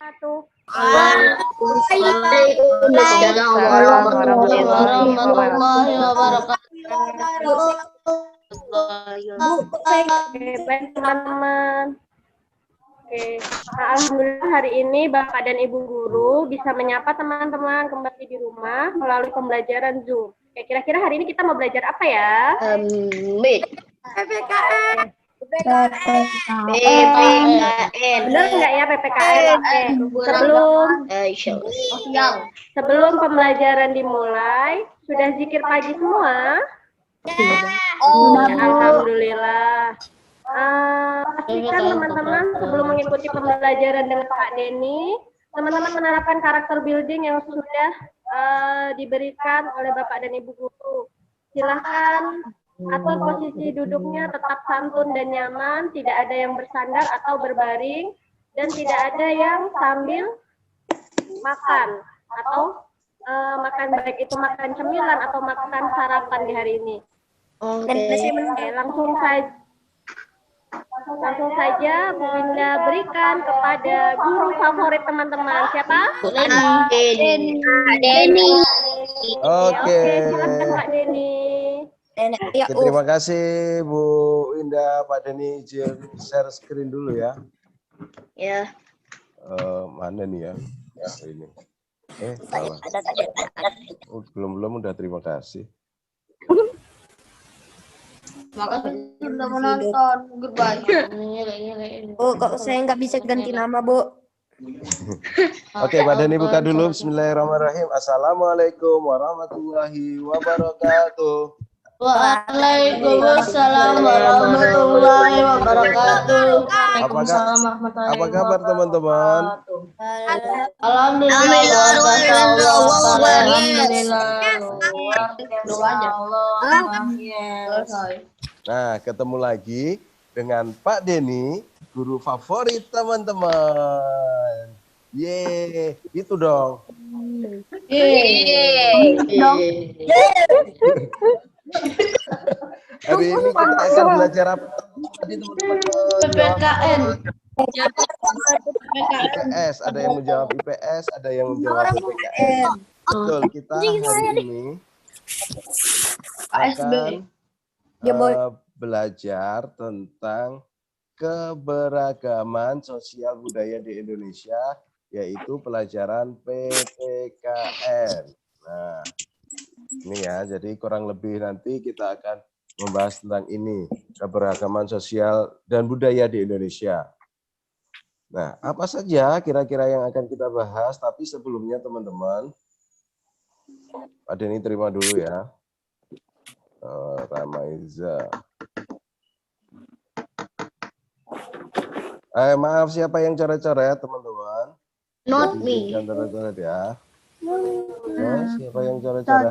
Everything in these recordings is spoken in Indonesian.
wabarakatuh. Waalaikumsalam warahmatullahi wabarakatuh. Oke, baik teman-teman. Oke, nah, alhamdulillah hari ini Bapak dan Ibu guru bisa menyapa teman-teman kembali di rumah melalui pembelajaran Zoom. Oke, kira-kira hari ini kita mau belajar apa ya? PPKN. Benar nggak ya PPKN? Sebelum pembelajaran dimulai, sudah zikir pagi semua? Alhamdulillah. Pastikan teman-teman sebelum mengikuti pembelajaran dengan Pak Denny, teman-teman menerapkan karakter building yang sudah diberikan oleh Bapak dan Ibu guru. Silahkan atur posisi duduknya tetap santun dan nyaman, tidak ada yang bersandar atau berbaring, dan tidak ada yang sambil makan atau makan, baik itu makan cemilan atau makan sarapan di hari ini. Oke, langsung saja Bu Winda berikan kepada guru favorit teman-teman. Siapa? Denny. Oke, silakan Pak Denny. Oke, terima kasih Bu Winda. Pak Denny izin share screen dulu ya. Ya. Mana nih ya? Ini. Salah. Belum udah terima kasih. Makasih sudah menonton. Goodbye. Oh, kok saya nggak bisa ganti nama, Bu? Oke, Pak Denny buka dulu. Bismillahirrahmanirrahim. Assalamualaikum warahmatullahi wabarakatuh. Waalaikumsalam warahmatullahi wabarakatuh. Apa kabar teman-teman? Nah, ketemu lagi dengan Pak Denny, guru favorit teman-teman. Yeay, itu dong. Hari ini kita akan belajar apa tadi teman-teman? PPKN. IPS, ada yang menjawab IPS, ada yang menjawab PPKN. Betul, kita hari ini akan belajar tentang keberagaman sosial budaya di Indonesia, yaitu pelajaran PPKN. Nah, ini ya, jadi kurang lebih nanti kita akan membahas tentang ini, keberagaman sosial dan budaya di Indonesia. Nah, apa saja kira-kira yang akan kita bahas, tapi sebelumnya teman-teman, Pak Denny terima dulu ya. Ramaiza. Maaf, siapa yang coret-coret teman-teman? Not me. Jangan coret-coret ya. Siapa yang coret-coret?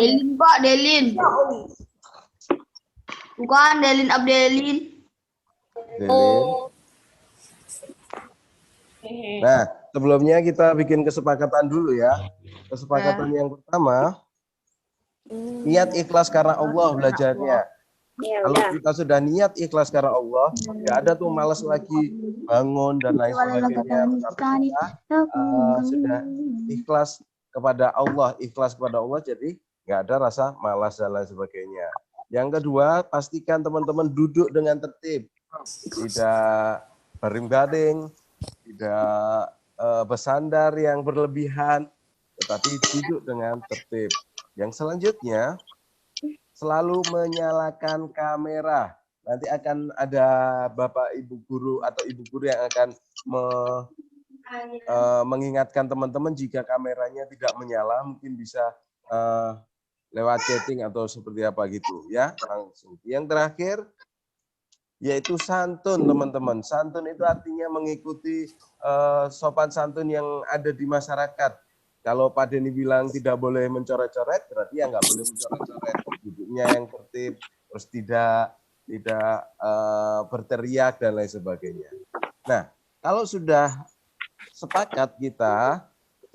Delin, Pak, Delin. Bukan Delin Abdelin. Nah, sebelumnya kita bikin kesepakatan dulu ya. Kesepakatan yang pertama, niat ikhlas karena Allah belajarnya. Kalau kita sudah niat ikhlas karena Allah, nggak ada tuh malas lagi bangun dan lain sebagainya. Tetapi kita sudah ikhlas kepada Allah, jadi nggak ada rasa malas dan lain sebagainya. Yang kedua, pastikan teman-teman duduk dengan tertib, tidak baring-baring, tidak bersandar yang berlebihan, tetapi duduk dengan tertib. Yang selanjutnya, selalu menyalakan kamera. Nanti akan ada Bapak Ibu Guru atau Ibu Guru yang akan mengingatkan teman-teman jika kameranya tidak menyala, mungkin bisa lewat chatting atau seperti apa gitu ya. Langsung. Yang terakhir yaitu santun, teman-teman. Santun itu artinya mengikuti sopan santun yang ada di masyarakat. Kalau Pak Denny bilang tidak boleh mencoret-coret, berarti ya nggak boleh mencoret-coret. Duduknya yang tertib, terus tidak berteriak dan lain sebagainya. Nah, kalau sudah sepakat kita,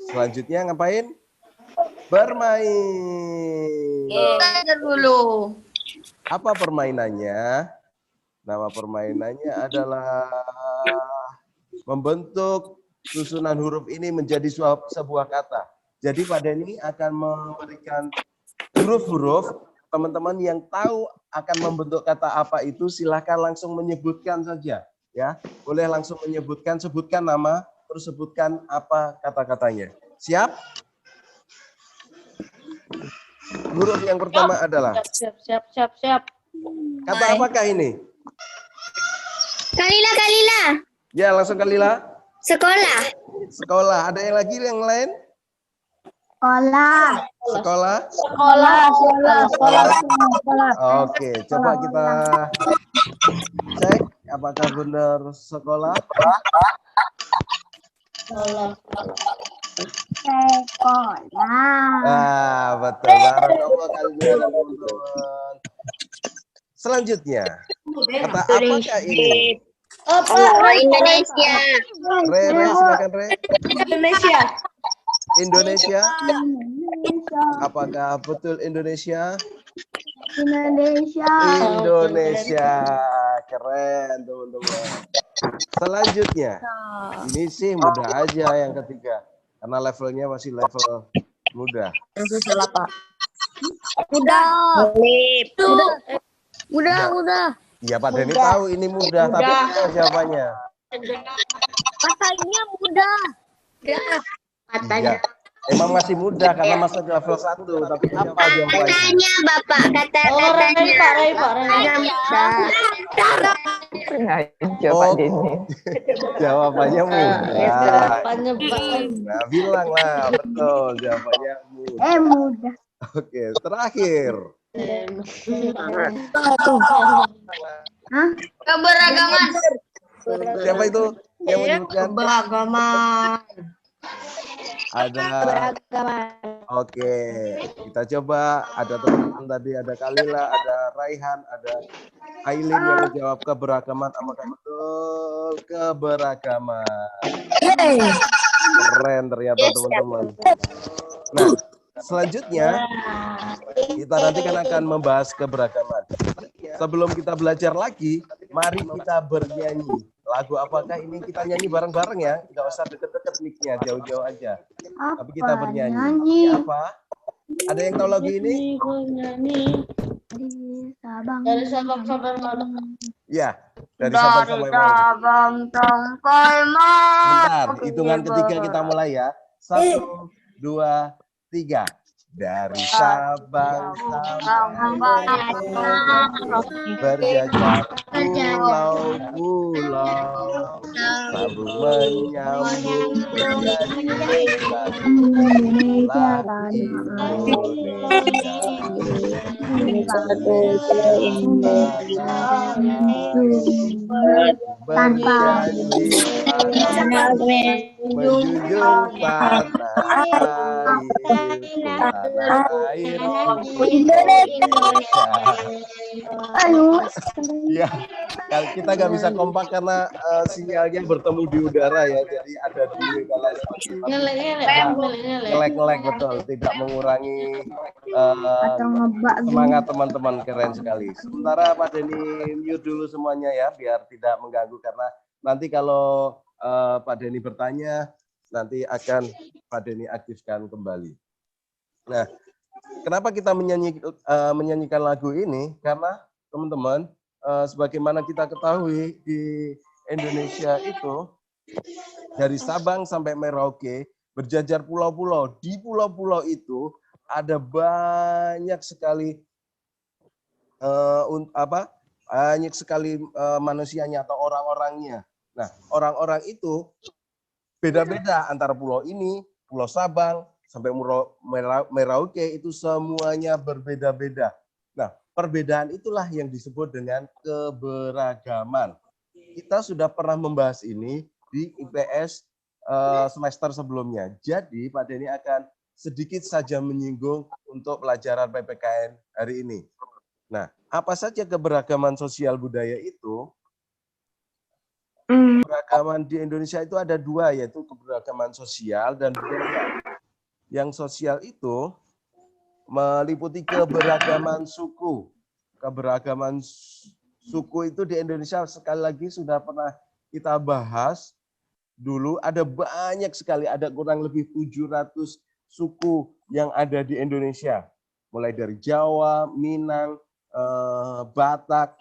selanjutnya ngapain? Bermain. Dulu. Apa permainannya? Nama permainannya adalah membentuk susunan huruf ini menjadi sebuah kata. Jadi Pak Denny akan memberikan huruf-huruf. Teman-teman yang tahu akan membentuk kata apa itu silahkan langsung menyebutkan saja. Ya, boleh langsung menyebutkan, sebutkan nama, terus sebutkan apa kata-katanya. Siap? Huruf yang pertama adalah Siap. kata apakah ini? Kalila. Ya, langsung Kalila. Sekolah. Sekolah. Ada yang lagi yang lain? Sekolah. Oke, coba kita cek apakah benar sekolah. Betul. Barakallah kalian teman-teman. Selanjutnya, kata apakah ini? Indonesia. Re, silakan Re. Indonesia. Apakah betul Indonesia? Indonesia. Indonesia. Keren, teman-teman. Selanjutnya, ini sih mudah aja yang ketiga. Karena levelnya masih level mudah. Mudah. Iya, Pak Denny tahu ini mudah, tapi apa jawabannya? Katanya mudah. Iya. Emang masih mudah karena masuk ke level 1, tapi apa jawabannya? Katanya Bapak, katanya Oh, jawabannya mudah. Nah, bilanglah betul jawabannya mudah. mudah. Oke, terakhir. Keberagaman. Siapa itu yang menyebutkan? Keberagaman. Ada. Oke, kita coba. Ada teman-teman tadi, ada Kalila, ada Raihan, ada Aileen yang menjawab keberagaman. Apakah betul keberagaman? Keren ternyata teman-teman. Nah, selanjutnya kita nanti akan membahas keberagaman. Sebelum kita belajar lagi, mari kita bernyanyi. Lagu apakah ini? Kita nyanyi bareng-bareng ya. Nggak usah deket-deket mic-nya, jauh-jauh aja. Tapi kita bernyanyi. Apa? Ada yang tahu lagu ini? Dari Sabang sampai Malang. Ya, dari Sabang sampai Malang. Bentar, hitungan ketiga kita mulai ya. 1, 2, 3. Dari Sabang sampai Merauke, berjajar pulau-pulau, sambung menyambung menjadi satulah Indonesia. Berjanji menjunjung tanah air Indonesia. Ya, kita nggak bisa kompak karena sinyalnya bertemu di udara ya, jadi ada delay ngelek betul, tidak mengurangi semangat teman-teman. Keren sekali. Sementara Pak Denny mute dulu semuanya ya, biar tidak mengganggu karena nanti kalau Pak Denny bertanya nanti akan Pak Denny aktifkan kembali. Nah, kenapa kita menyanyikan lagu ini? Karena teman-teman, sebagaimana kita ketahui di Indonesia itu dari Sabang sampai Merauke berjajar pulau-pulau. Di pulau-pulau itu ada banyak sekali banyak sekali manusianya atau orang-orangnya. Nah, orang-orang itu beda-beda antara pulau ini, Pulau Sabang sampai Merauke itu semuanya berbeda-beda. Nah, perbedaan itulah yang disebut dengan keberagaman. Kita sudah pernah membahas ini di IPS semester sebelumnya. Jadi Pak Denny akan sedikit saja menyinggung untuk pelajaran PPKN hari ini. Nah, apa saja keberagaman sosial budaya itu? Keberagaman di Indonesia itu ada dua, yaitu keberagaman sosial dan budaya. Yang sosial itu meliputi keberagaman suku. Keberagaman suku itu di Indonesia sekali lagi sudah pernah kita bahas dulu ada banyak sekali, ada kurang lebih 700 suku yang ada di Indonesia. Mulai dari Jawa, Minang, Batak,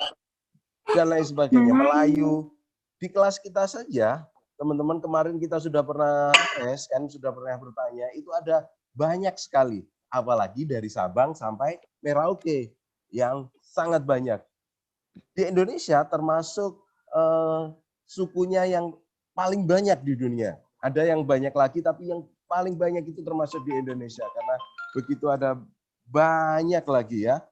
dan lain sebagainya, Melayu. Di kelas kita saja, teman-teman kemarin kita sudah pernah tes, kan sudah pernah bertanya, itu ada banyak sekali. Apalagi dari Sabang sampai Merauke, yang sangat banyak. Di Indonesia termasuk sukunya yang paling banyak di dunia. Ada yang banyak lagi, tapi yang paling banyak itu termasuk di Indonesia. Karena begitu ada banyak lagi ya.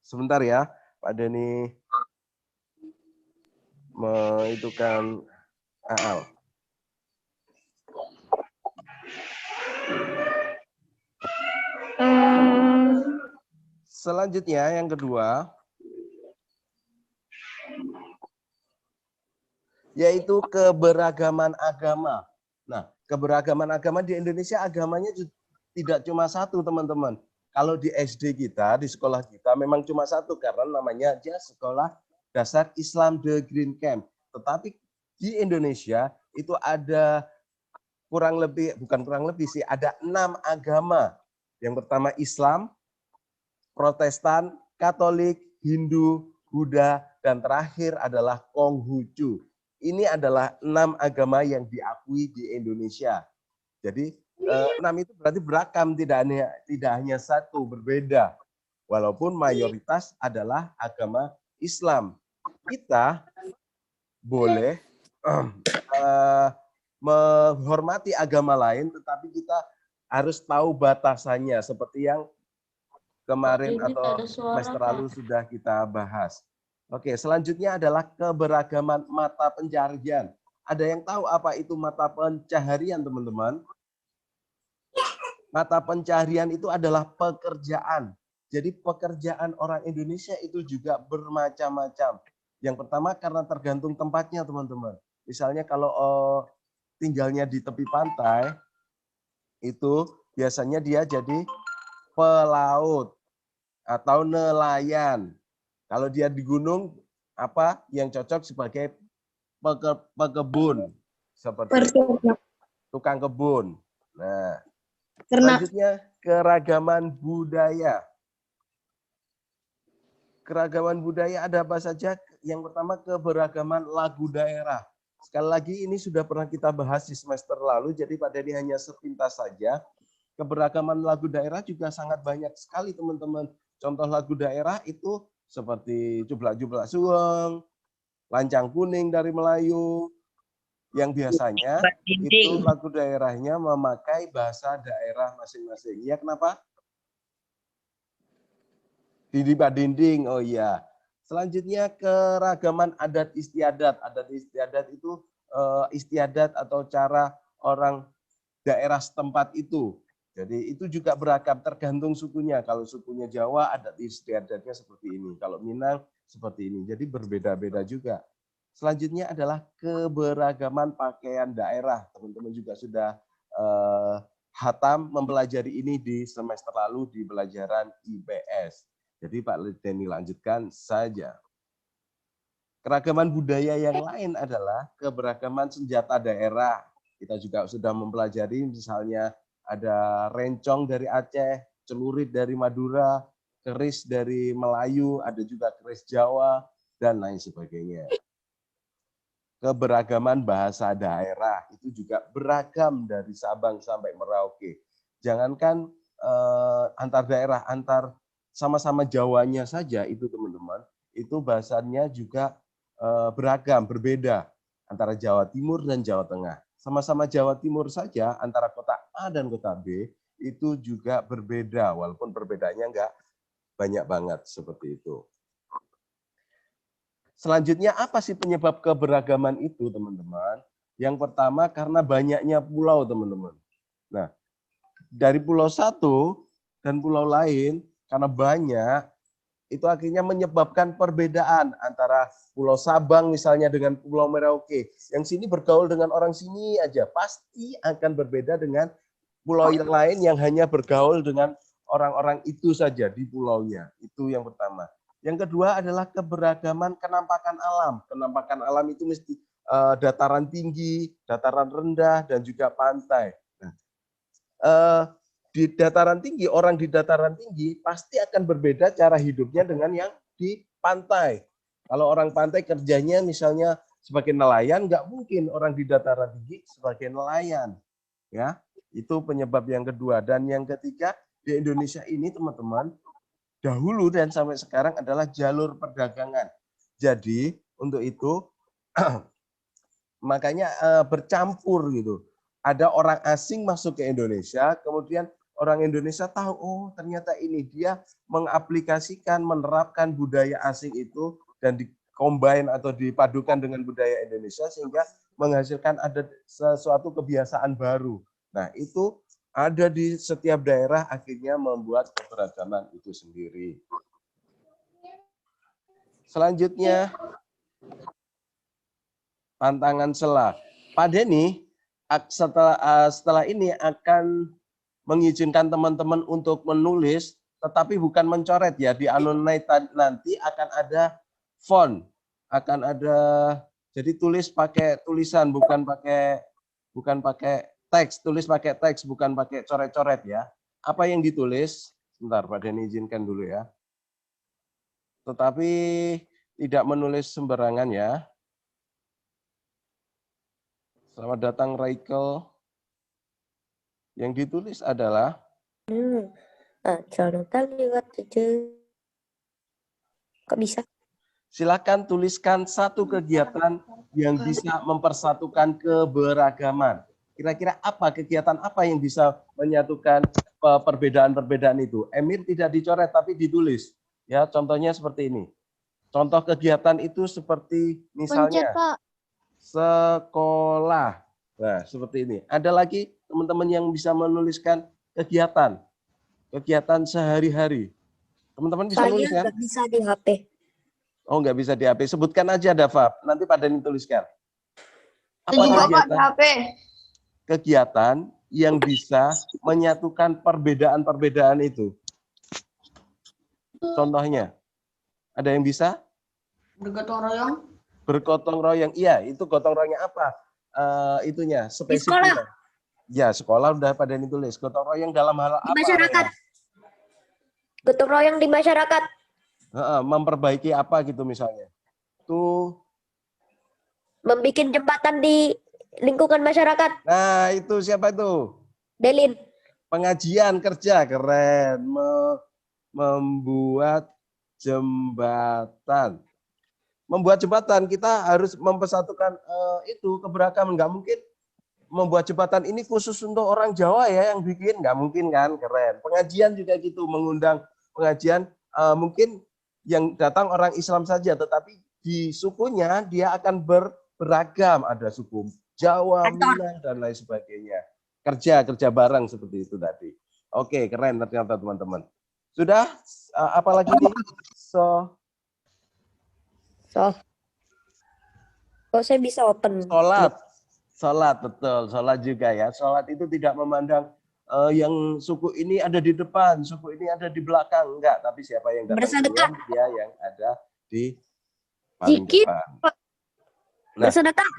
Sebentar ya, Pak Denny menghitungkan AL. Selanjutnya yang kedua, yaitu keberagaman agama. Nah, keberagaman agama di Indonesia agamanya tidak cuma satu, teman-teman. Kalau di SD kita, di sekolah kita memang cuma satu karena namanya aja Sekolah Dasar Islam The Green Camp. Tetapi di Indonesia itu ada bukan kurang lebih sih, ada 6 agama. Yang pertama Islam, Protestan, Katolik, Hindu, Buddha, dan terakhir adalah Konghucu. Ini adalah 6 agama yang diakui di Indonesia. Jadi 6 itu berarti beragam, tidak hanya satu, berbeda. Walaupun mayoritas adalah agama Islam. Kita boleh menghormati agama lain, tetapi kita harus tahu batasannya, seperti yang kemarin atau semester lalu sudah kita bahas. Oke, selanjutnya adalah keberagaman mata pencaharian. Ada yang tahu apa itu mata pencaharian, teman-teman? Mata pencaharian itu adalah pekerjaan. Jadi pekerjaan orang Indonesia itu juga bermacam-macam. Yang pertama karena tergantung tempatnya, teman-teman. Misalnya kalau tinggalnya di tepi pantai, itu biasanya dia jadi pelaut atau nelayan. Kalau dia di gunung, apa yang cocok sebagai pekebun, seperti tukang kebun. Nah, selanjutnya keragaman budaya. Keragaman budaya ada apa saja? Yang pertama keberagaman lagu daerah. Sekali lagi ini sudah pernah kita bahas di semester lalu, jadi Pak Denny hanya sepintas saja. Keberagaman lagu daerah juga sangat banyak sekali, teman-teman. Contoh lagu daerah itu seperti Jublak-Jublak Suweng, Lancang Kuning dari Melayu, yang biasanya itu lagu daerahnya memakai bahasa daerah masing-masing. Ya, kenapa? Didi Dinding, oh iya. Selanjutnya keragaman adat istiadat. Adat istiadat itu istiadat atau cara orang daerah setempat itu. Jadi itu juga beragam tergantung sukunya. Kalau sukunya Jawa adat istiadatnya seperti ini. Kalau Minang seperti ini. Jadi berbeda-beda juga. Selanjutnya adalah keberagaman pakaian daerah. Teman-teman juga sudah hatam mempelajari ini di semester lalu di pelajaran IPS. Jadi Pak Denny lanjutkan saja. Keragaman budaya yang lain adalah keberagaman senjata daerah. Kita juga sudah mempelajari misalnya ada rencong dari Aceh, celurit dari Madura, keris dari Melayu, ada juga keris Jawa, dan lain sebagainya. Keberagaman bahasa daerah itu juga beragam dari Sabang sampai Merauke. Jangankan antar daerah, antar sama-sama Jawanya saja itu teman-teman, itu bahasanya juga beragam, berbeda antara Jawa Timur dan Jawa Tengah. Sama-sama Jawa Timur saja antara kota A dan kota B itu juga berbeda, walaupun perbedaannya enggak banyak banget seperti itu. Selanjutnya apa sih penyebab keberagaman itu, teman-teman? Yang pertama karena banyaknya pulau, teman-teman. Nah, dari pulau satu dan pulau lain karena banyak itu akhirnya menyebabkan perbedaan antara Pulau Sabang misalnya dengan Pulau Merauke. Yang sini bergaul dengan orang sini aja, pasti akan berbeda dengan pulau yang lain yang hanya bergaul dengan orang-orang itu saja di pulaunya. Itu yang pertama. Yang kedua adalah keberagaman kenampakan alam. Kenampakan alam itu mesti dataran tinggi, dataran rendah, dan juga pantai. Nah, di dataran tinggi, orang di dataran tinggi pasti akan berbeda cara hidupnya dengan yang di pantai. Kalau orang pantai kerjanya misalnya sebagai nelayan, nggak mungkin orang di dataran tinggi sebagai nelayan. Ya, itu penyebab yang kedua. Dan yang ketiga, di Indonesia ini teman-teman, dahulu dan sampai sekarang adalah jalur perdagangan. Jadi untuk itu makanya bercampur gitu. Ada orang asing masuk ke Indonesia, kemudian orang Indonesia tahu, oh ternyata ini dia mengaplikasikan, menerapkan budaya asing itu dan dikombin atau dipadukan dengan budaya Indonesia sehingga menghasilkan ada sesuatu kebiasaan baru. Nah itu ada di setiap daerah akhirnya membuat keberagaman itu sendiri. Selanjutnya, tantangan sela. Pak Denny, setelah ini akan mengizinkan teman-teman untuk menulis, tetapi bukan mencoret ya. Di Anunai nanti akan ada font, akan ada, jadi tulis pakai tulisan, bukan pakai teks, tulis pakai teks, bukan pakai coret-coret ya. Apa yang ditulis? Sebentar, Pak Denny izinkan dulu ya. Tetapi tidak menulis sembarangan ya. Selamat datang, Raikel. Yang ditulis adalah Kok bisa? silakan tuliskan satu kegiatan yang bisa mempersatukan keberagaman. Kira-kira apa kegiatan apa yang bisa menyatukan perbedaan-perbedaan itu? Emir tidak dicoret tapi ditulis. Ya, contohnya seperti ini. Contoh kegiatan itu seperti misalnya sekolah. Nah, seperti ini. Ada lagi teman-teman yang bisa menuliskan kegiatan sehari-hari. Teman-teman bisa Saya nulis kan? nggak bisa di HP. Oh, nggak bisa di HP. Sebutkan aja, Dava. Nanti Pak Denny tuliskan. Apa kegiatan yang bisa menyatukan perbedaan-perbedaan itu? Contohnya, ada yang bisa? Bergotong royong. Bergotong royong. Iya, itu gotong royongnya apa? Itunya, Di spesifiknya. sekolah. Ya, sekolah udah pada ditulis. Gotong royong dalam hal Di apa? masyarakat. Gotong royong di masyarakat. Memperbaiki apa gitu misalnya. Tuh. Membikin jembatan di lingkungan masyarakat. Nah, itu siapa itu? Delin. Pengajian kerja, keren. Membuat jembatan. Membuat jembatan, kita harus mempersatukan itu keberagaman. Nggak mungkin membuat jembatan ini khusus untuk orang Jawa ya yang bikin, nggak mungkin kan, keren. Pengajian juga gitu, mengundang pengajian, mungkin yang datang orang Islam saja, tetapi di sukunya dia akan beragam, ada suku Jawa, Minang, dan lain sebagainya. Kerja bareng seperti itu tadi. Oke, keren ternyata teman-teman. Sudah, apalagi nih? Kok saya bisa open? Sholat, betul. Sholat juga ya. Sholat itu tidak memandang yang suku ini ada di depan, suku ini ada di belakang. Enggak, tapi siapa yang datang duluan, dia yang ada di paling depan. Nah, bersedekah.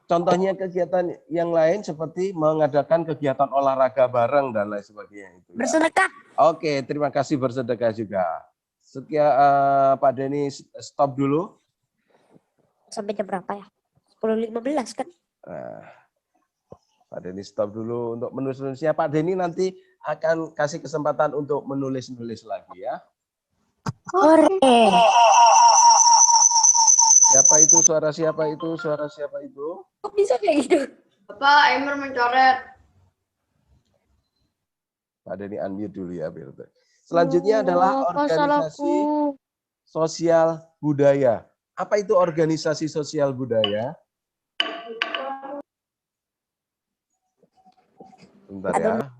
Contohnya kegiatan yang lain seperti mengadakan kegiatan olahraga bareng dan lain sebagainya. Itu, bersedekah. Ya. Oke, terima kasih, bersedekah juga. Sekian, Pak Denny stop dulu. Sampai jam berapa ya? 10.15 kan? Pak Denny stop dulu untuk menulis-nulisnya. Pak Denny nanti akan kasih kesempatan untuk menulis-nulis lagi ya. Oke. Siapa itu? Suara siapa itu? Suara siapa itu? Kok bisa kayak gitu? Bapak, Emir mencoret. Pak Denny unmute dulu ya. Selanjutnya adalah organisasi sosial budaya. Apa itu organisasi sosial budaya? Bentar ya.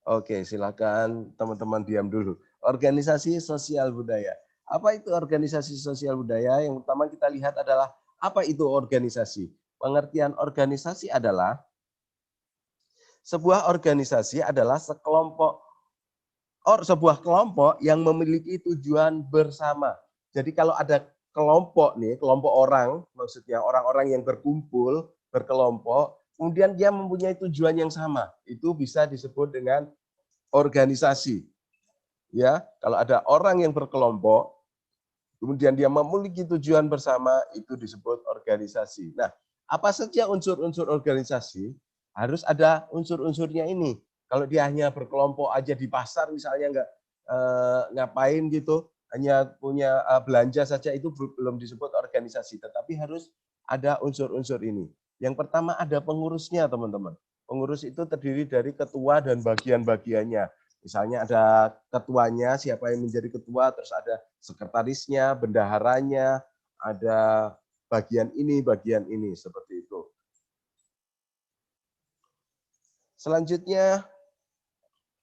Oke, silakan teman-teman diam dulu. Organisasi sosial budaya. Apa itu organisasi sosial budaya? Yang pertama kita lihat adalah apa itu organisasi. Pengertian organisasi adalah Sebuah organisasi adalah sebuah kelompok yang memiliki tujuan bersama. Jadi kalau ada kelompok nih, kelompok orang, maksudnya orang-orang yang berkumpul, berkelompok, kemudian dia mempunyai tujuan yang sama, itu bisa disebut dengan organisasi. Ya, kalau ada orang yang berkelompok, kemudian dia memiliki tujuan bersama, itu disebut organisasi. Nah, apa saja unsur-unsur organisasi? Harus ada unsur-unsurnya ini. Kalau dia hanya berkelompok aja di pasar misalnya nggak ngapain gitu, hanya punya belanja saja, itu belum disebut organisasi. Tetapi harus ada unsur-unsur ini. Yang pertama ada pengurusnya, teman-teman. Pengurus itu terdiri dari ketua dan bagian-bagiannya. Misalnya ada ketuanya, siapa yang menjadi ketua, terus ada sekretarisnya, bendaharanya, ada bagian ini, seperti itu. Selanjutnya,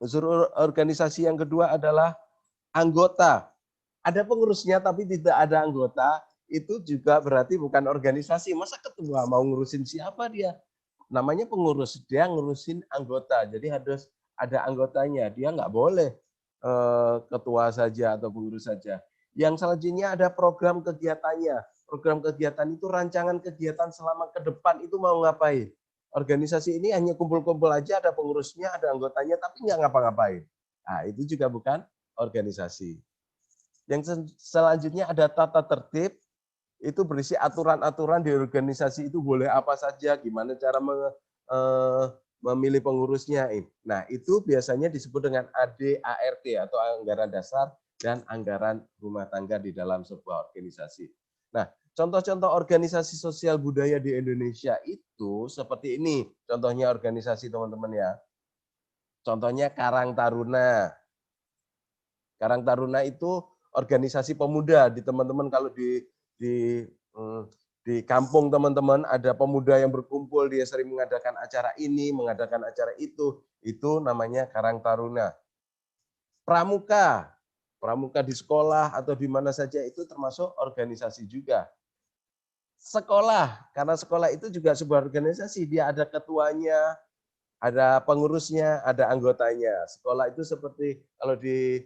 unsur organisasi yang kedua adalah anggota. Ada pengurusnya tapi tidak ada anggota, itu juga berarti bukan organisasi. Masa ketua mau ngurusin siapa dia? Namanya pengurus, dia ngurusin anggota. Jadi harus ada anggotanya. Dia nggak boleh ketua saja atau pengurus saja. Yang selanjutnya ada program kegiatannya. Program kegiatan itu rancangan kegiatan selama ke depan itu mau ngapain. Organisasi ini hanya kumpul-kumpul aja, ada pengurusnya, ada anggotanya, tapi nggak ngapa-ngapain. Nah, itu juga bukan organisasi. Yang selanjutnya ada tata tertib, itu berisi aturan-aturan di organisasi itu boleh apa saja, gimana cara memilih pengurusnya. Nah, itu biasanya disebut dengan AD/ART atau anggaran dasar dan anggaran rumah tangga di dalam sebuah organisasi. Nah, contoh-contoh organisasi sosial budaya di Indonesia itu seperti ini. Contohnya organisasi teman-teman ya. Contohnya Karang Taruna. Karang Taruna itu organisasi pemuda. Di teman-teman kalau di kampung teman-teman ada pemuda yang berkumpul, dia sering mengadakan acara ini, mengadakan acara itu namanya Karang Taruna. Pramuka. Pramuka di sekolah atau di mana saja itu termasuk organisasi juga. Sekolah, karena sekolah itu juga sebuah organisasi, dia ada ketuanya, ada pengurusnya, ada anggotanya. Sekolah itu seperti kalau di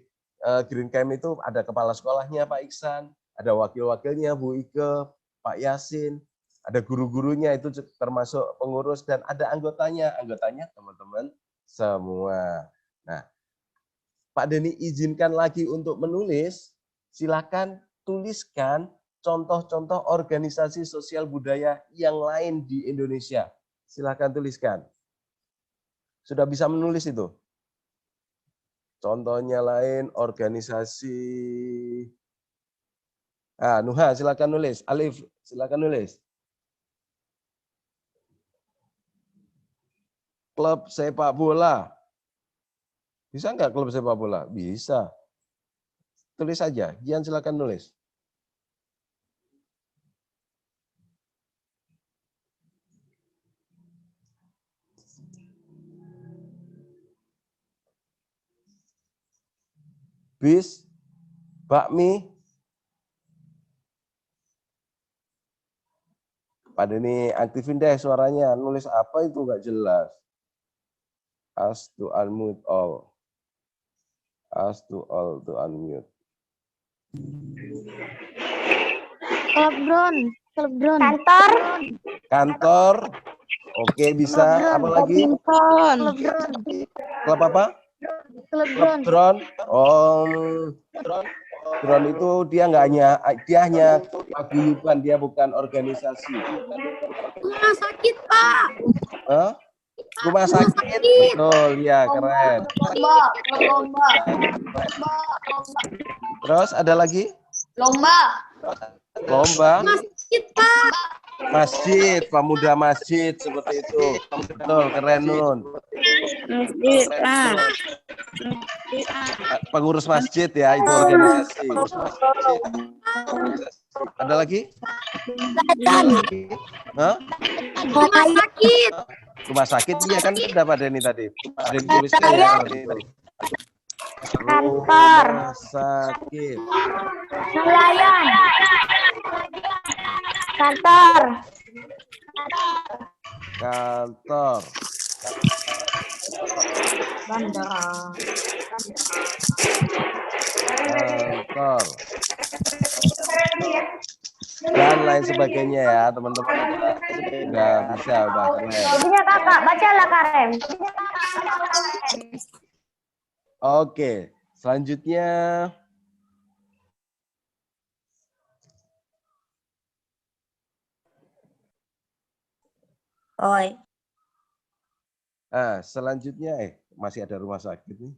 Green Camp itu ada kepala sekolahnya Pak Iksan, ada wakil-wakilnya Bu Ike, Pak Yasin, ada guru-gurunya itu termasuk pengurus, dan ada anggotanya teman-teman semua. Nah, Pak Denny izinkan lagi untuk menulis, silakan tuliskan contoh-contoh organisasi sosial budaya yang lain di Indonesia. Silakan tuliskan. Sudah bisa menulis itu? Contohnya lain organisasi. Nuha silakan nulis. Alif silakan nulis. Klub sepak bola. Bisa nggak klub sepak bola? Bisa. Tulis saja. Gian silakan nulis. Bis, bakmi. Pada ini aktifin deh suaranya. Nulis apa itu nggak jelas. Ask to unmute all. Ask to all to unmute. Klub Kantor. Oke, bisa. Apa lagi? Klub apa? Klub drone. Drone itu dia hanya paguyuban, dia bukan organisasi. Rumah sakit, Pak. Rumah sakit. Betul, ya, keren. Lomba. Terus ada lagi? Lomba. Masjid, Pak. Masjid, pemuda masjid seperti itu. Betul, keren Nun. Masjid, Pak. Pengurus masjid ya, itu organisasi. Ada lagi? Rumah sakit. Rumah sakit, iya kan sudah Pak Denny tadi. Ada yang tuliskan ya kalau itu. Kantor. Rumah sakit. Nelayan. Kantor. kantor, dan lain sebagainya ya teman-teman. Sudah bisa, udah keren. Jadinya kakak, bacalah Karem. Oke, selanjutnya Oi. selanjutnya masih ada rumah sakit nih.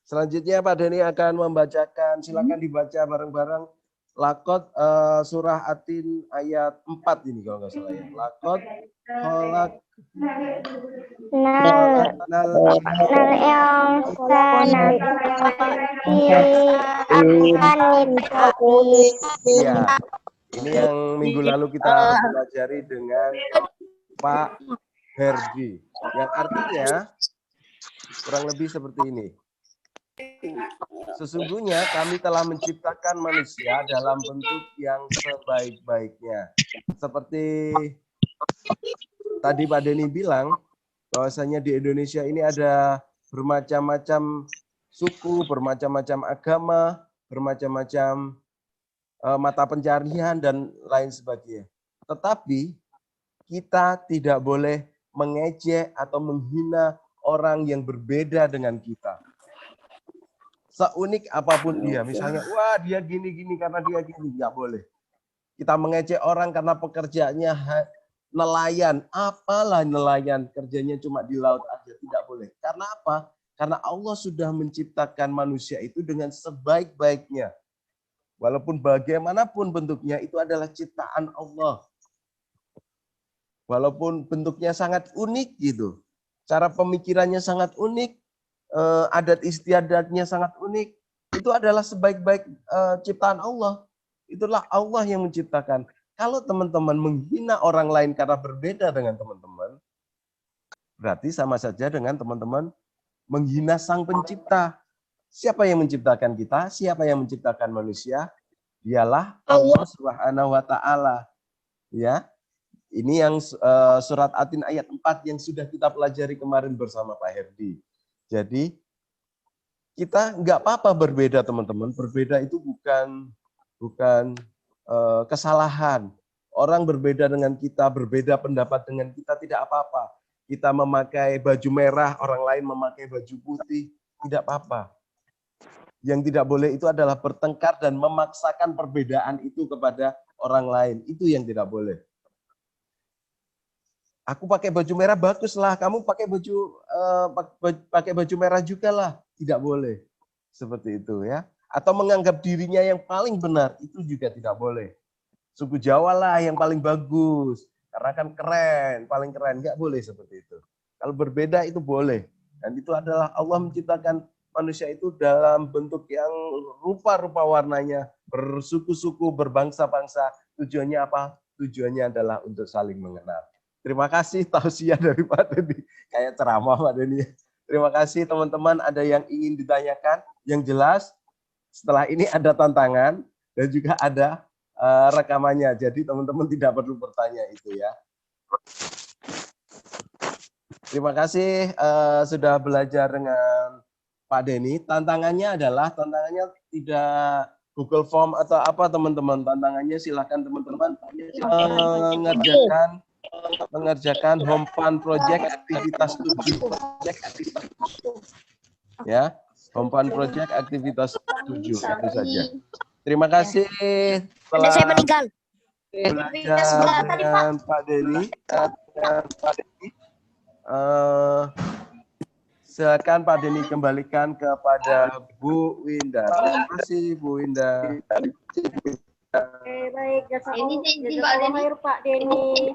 Selanjutnya Pak Denny akan membacakan, silakan dibaca bareng-bareng Lakot surah Atin ayat 4 ini kalau nggak salah ya. Lakot kholak Iya, ini yang minggu lalu kita pelajari dengan Pak Herdi, yang artinya kurang lebih seperti ini. Sesungguhnya kami telah menciptakan manusia dalam bentuk yang sebaik-baiknya. Seperti tadi Pak Denny bilang, bahwasanya di Indonesia ini ada bermacam-macam suku, bermacam-macam agama, bermacam-macam mata pencarian, dan lain sebagainya. Tetapi kita tidak boleh mengejek atau menghina orang yang berbeda dengan kita. Seunik apapun dia, misalnya, wah dia gini-gini karena dia gini, nggak boleh. Kita mengejek orang karena pekerjaannya nelayan, apalah nelayan, kerjanya cuma di laut aja, tidak boleh. Karena apa? Karena Allah sudah menciptakan manusia itu dengan sebaik-baiknya. Walaupun bagaimanapun bentuknya, itu adalah ciptaan Allah. Walaupun bentuknya sangat unik gitu, cara pemikirannya sangat unik, adat istiadatnya sangat unik, itu adalah sebaik-baik ciptaan Allah. Itulah Allah yang menciptakan. Kalau teman-teman menghina orang lain karena berbeda dengan teman-teman, berarti sama saja dengan teman-teman menghina Sang Pencipta. Siapa yang menciptakan kita? Siapa yang menciptakan manusia? Dialah Allah Subhanahu wa taala. Ya. Ini yang surat Atin ayat 4 yang sudah kita pelajari kemarin bersama Pak Herdi. Jadi kita nggak apa-apa berbeda teman-teman. Berbeda itu bukan kesalahan. Orang berbeda dengan kita, berbeda pendapat dengan kita, tidak apa-apa. Kita memakai baju merah, orang lain memakai baju putih, tidak apa-apa. Yang tidak boleh itu adalah bertengkar dan memaksakan perbedaan itu kepada orang lain. Itu yang tidak boleh. Aku pakai baju merah baguslah, kamu pakai baju merah juga lah, tidak boleh seperti itu ya. Atau menganggap dirinya yang paling benar, itu juga tidak boleh. Suku Jawa lah yang paling bagus, karena kan keren, paling keren, nggak boleh seperti itu. Kalau berbeda itu boleh, dan itu adalah Allah menciptakan manusia itu dalam bentuk yang rupa-rupa warnanya, bersuku-suku, berbangsa-bangsa. Tujuannya apa? Tujuannya adalah untuk saling mengenal. Terima kasih tausiah dari Pak Denny. Kayak ceramah Pak Denny. Terima kasih teman-teman. Ada yang ingin ditanyakan? Yang jelas setelah ini ada tantangan dan juga ada rekamannya. Jadi teman-teman tidak perlu bertanya itu ya. Terima kasih sudah belajar dengan Pak Denny. Tantangannya tidak Google Form atau apa teman-teman. Tantangannya silakan teman-teman mengerjakan home fun project aktivitas 7. Ya, home fun project aktivitas 7 itu saja. Terima kasih telah belajar dengan Pak Denny. Silakan Pak Denny kembalikan kepada Bu Winda. Terima kasih Bu Winda. Oke, baik. Jazakallah Pak Denny.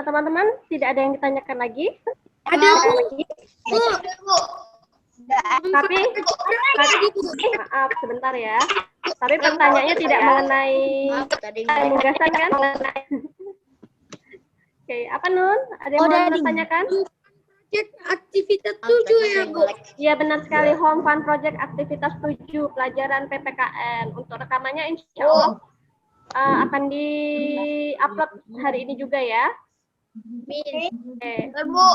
Teman-teman, tidak ada yang ditanyakan lagi? Ada lagi? Tapi maaf sebentar ya. Tapi pertanyaannya tidak mengenai penugasan kan? Oke, apa Nun? Ada yang mau ditanyakan? aktivitas 7 ya Bu. Iya benar sekali, Home Fun Project aktivitas 7 pelajaran PPKN. Untuk rekamannya insya Allah akan di-upload hari ini juga ya. Oke. Bu.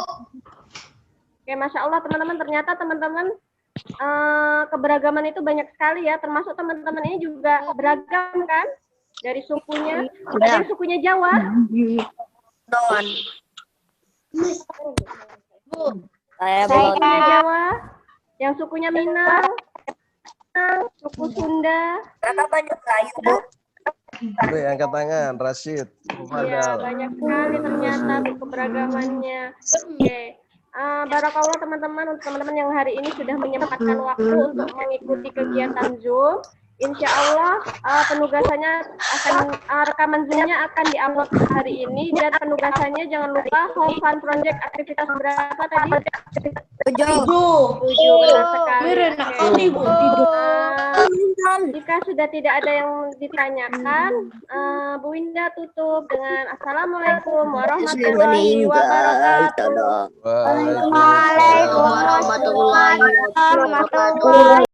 Oke, Masya Allah teman-teman, ternyata teman-teman keberagaman itu banyak sekali ya, termasuk teman-teman ini juga beragam kan, dari sukunya, ada yang sukunya Jawa. Saya Sukunya Jawa, yang sukunya Minang, suku Sunda. Kakak banyak kayu, Bu. Oke, angkat tangan, Rashid. Iya, banyak sekali ternyata keberagamannya. Oke. Barakallah teman-teman, untuk teman-teman yang hari ini sudah menyempatkan waktu untuk mengikuti kegiatan Zoom. Insya Allah penugasannya akan rekaman Zoom-nya akan diupload hari ini, dan penugasannya jangan lupa Home Fun Project aktivitas berapa tadi? 7 benar sekali. Jika sudah tidak ada yang ditanyakan, Bu Winda tutup dengan Assalamualaikum warahmatullahi wabarakatuh. Waalaikumsalam Warahmatullahi wabarakatuh.